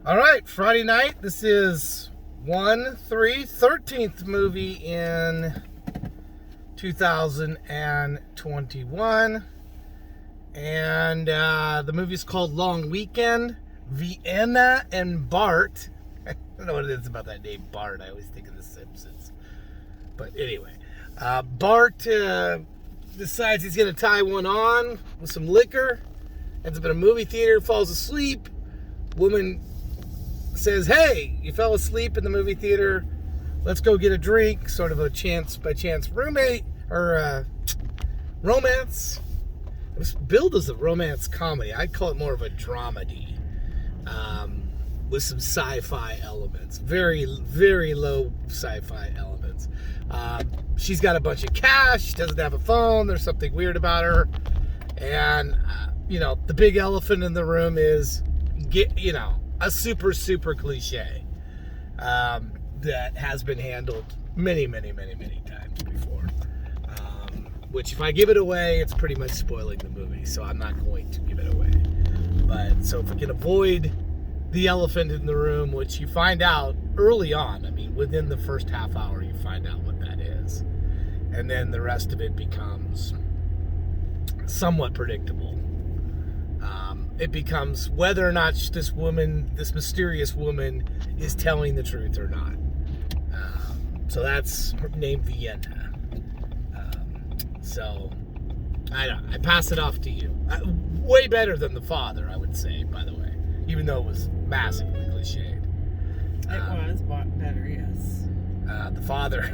All right, Friday night. This is 13th movie in 2021. And the movie's called Long Weekend. Vienna and Bart. I don't know what it is about that name, Bart. I always think of The Simpsons. But anyway, Bart decides he's going to tie one on with some liquor. Ends up in a movie theater, falls asleep. Woman says, "Hey, you fell asleep in the movie theater. Let's go get a drink." Sort of a chance by chance roommate or romance. It was billed as a romance comedy. I'd call it more of a dramedy, with some sci-fi elements. Very, very low sci-fi elements. She's got a bunch of cash. She doesn't have a phone. There's something weird about her. And, the big elephant in the room is, a super, super cliche that has been handled many, many, many, many times before. Which, if I give it away, it's pretty much spoiling the movie, so I'm not going to give it away. But, so if we can avoid the elephant in the room, which you find out early on, within the first half hour, you find out what that is. And then the rest of it becomes somewhat predictable. It becomes whether or not this mysterious woman, is telling the truth or not. So that's her name, Vienna. So, I don't know. I pass it off to you. Way better than The Father, I would say, by the way. Even though it was massively cliched. It was better, yes. The Father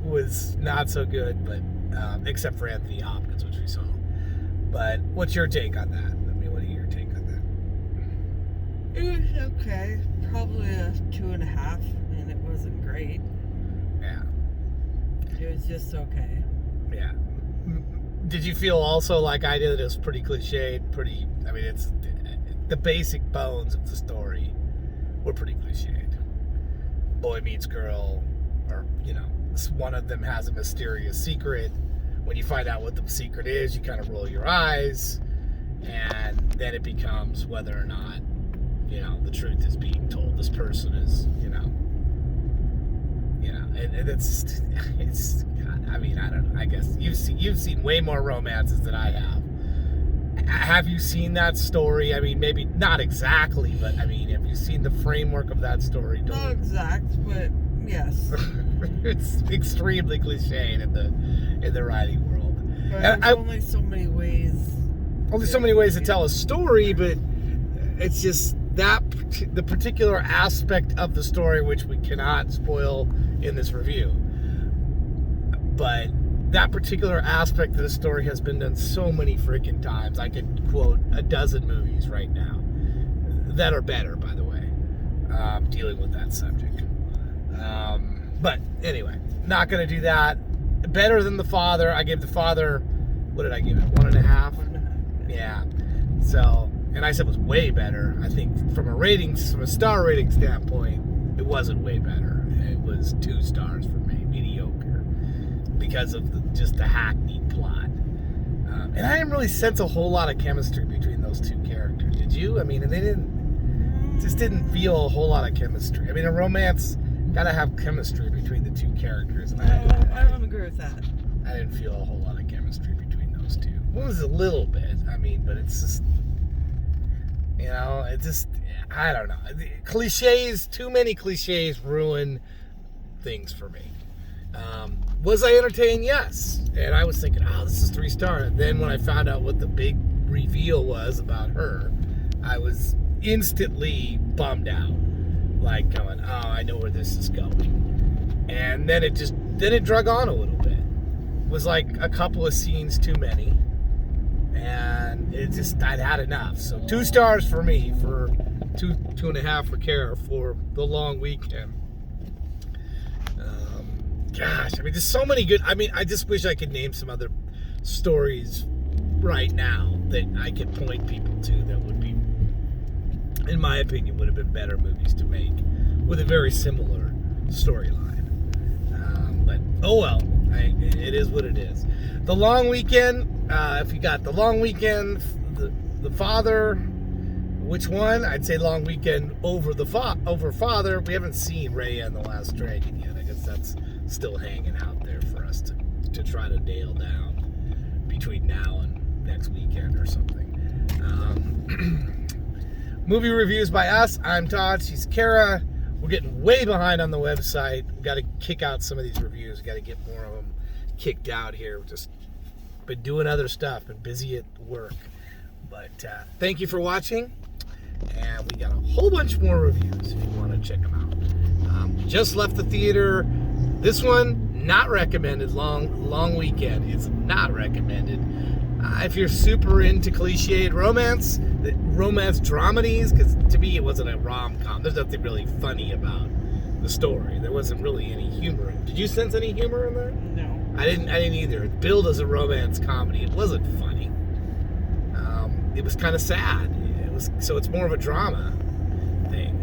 was not so good, but except for Anthony Hopkins, which we saw. But what's your take on that? What are your take on that? It was okay. Probably a 2.5, and it wasn't great. Yeah. It was just okay. Yeah. Did you feel also like I did that it was pretty cliched? It's the basic bones of the story were pretty cliched. Boy meets girl, or, one of them has a mysterious secret. When you find out what the secret is, you kind of roll your eyes, and then it becomes whether or not, the truth is being told. This person is, and it's, I don't know. I guess you've seen way more romances than I have. Have you seen that story? Maybe not exactly, but have you seen the framework of that story? Not exact, but yes. It's extremely cliched in the writing world. But there's only so many ways. Only so many ways to tell a story, but it's just the particular aspect of the story which we cannot spoil in this review. But that particular aspect of the story has been done so many freaking times. I could quote a dozen movies right now that are better, by the way, dealing with that subject. But anyway, not going to do that. Better than The Father. I gave The Father, what did I give it? 1.5? 1.5. Yeah. So, and I said it was way better. I think from a star rating standpoint, it wasn't way better. It was 2 stars for me, mediocre, because of just the hackneyed plot. And I didn't really sense a whole lot of chemistry between those two characters. Did you? They didn't feel a whole lot of chemistry. A romance gotta have chemistry between the two characters. And I don't agree with that. I didn't feel a whole lot of chemistry between those two. Well, it was a little bit. But it's just, I don't know. Too many cliches ruin things for me. Was I entertained? Yes. And I was thinking, this is 3 stars. And then when I found out what the big reveal was about her, I was instantly bummed out. Like going, I know where this is going. And then it drug on a little bit. It was like a couple of scenes too many. And I'd had enough. So 2 stars for me, for 2.5 for Kara for The Long Weekend. Gosh, there's so many good. I just wish I could name some other stories right now that I could point people to that would be, in my opinion, would have been better movies to make with a very similar storyline. But oh well, it is what it is. The Long Weekend. If you got The Long Weekend, the Father, Which one? I'd say Long Weekend over Father. We haven't seen Raya and the Last Dragon yet. I guess that's still hanging out there for us to try to nail down between now and next weekend or something. Movie reviews by us. I'm Todd. She's Kara. We're getting way behind on the website. We've got to kick out some of these reviews. We've got to get more of them kicked out here. We've just been doing other stuff. Been busy at work. But thank you for watching. And we got a whole bunch more reviews if you want to check them out. Just left the theater. This one, not recommended. Long Weekend is not recommended. If you're super into cliched romance dramedies, because to me it wasn't a rom-com. There's nothing really funny about the story. There wasn't really any humor. Did you sense any humor in there? No. I didn't either. It's billed as a romance comedy. It wasn't funny. It was kind of sad. So it's more of a drama thing.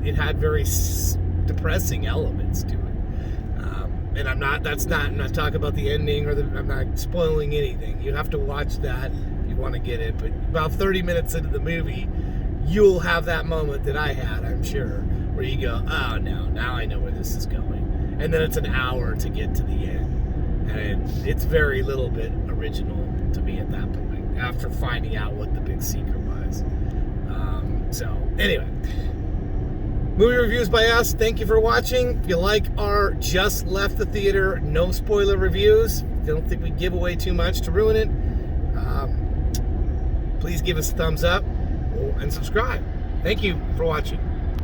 It had very depressing elements to it. And I'm not talking about the ending I'm not spoiling anything. You have to watch that if you want to get it. But about 30 minutes into the movie, you'll have that moment that I had, I'm sure, where you go, oh no, now I know where this is going. And then it's an hour to get to the end. And it's very little bit original to me at that point, after finding out what the big secret was. So anyway, movie reviews by us. Thank you for watching. If you like our Just Left the Theater no spoiler reviews, I don't think we give away too much to ruin it, please give us a thumbs up and subscribe. Thank you for watching.